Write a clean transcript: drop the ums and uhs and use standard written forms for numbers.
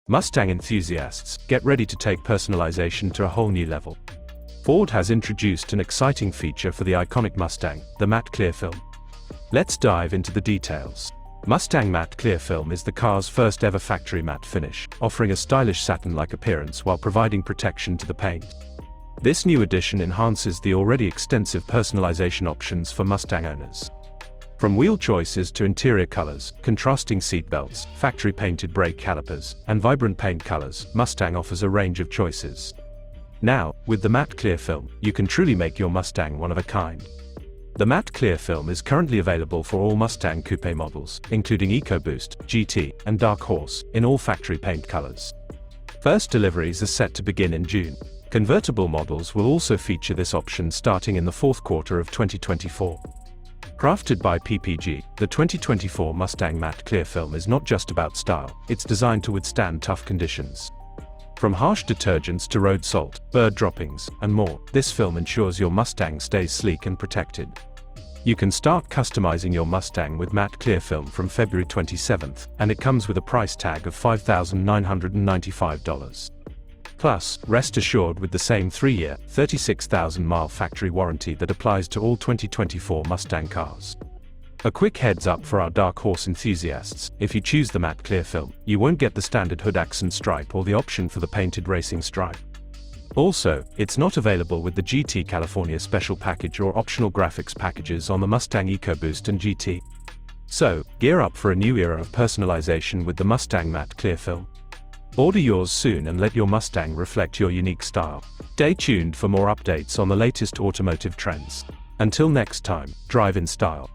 Mustang enthusiasts, get ready to take personalization to a whole new level. Ford has introduced an exciting feature for the iconic Mustang, the matte clear film. Let's dive into the details. Mustang Matte Clear Film is the car's first ever factory matte finish, offering a stylish satin-like appearance while providing protection to the paint. This new addition enhances the already extensive personalization options for Mustang owners. From wheel choices to interior colors, contrasting seatbelts, factory-painted brake calipers, and vibrant paint colors, Mustang offers a range of choices. Now, with the matte clear film, you can truly make your Mustang one of a kind. The matte clear film is currently available for all Mustang coupe models, including EcoBoost, GT, and Dark Horse, in all factory paint colors. First deliveries are set to begin in June. Convertible models will also feature this option starting in the fourth quarter of 2024. Crafted by PPG, the 2024 Mustang Matte Clear Film is not just about style, it's designed to withstand tough conditions. From harsh detergents to road salt, bird droppings, and more, this film ensures your Mustang stays sleek and protected. You can start customizing your Mustang with matte clear film from February 27th, and it comes with a price tag of $5,995. Plus, rest assured with the same 3-year, 36,000-mile factory warranty that applies to all 2024 Mustang cars. A quick heads up for our Dark Horse enthusiasts: if you choose the matte clear film, you won't get the standard hood accent stripe or the option for the painted racing stripe. Also, it's not available with the GT California Special Package or optional graphics packages on the Mustang EcoBoost and GT. So, gear up for a new era of personalization with the Mustang Matte Clear Film. Order yours soon and let your Mustang reflect your unique style. Stay tuned for more updates on the latest automotive trends. Until next time, drive in style.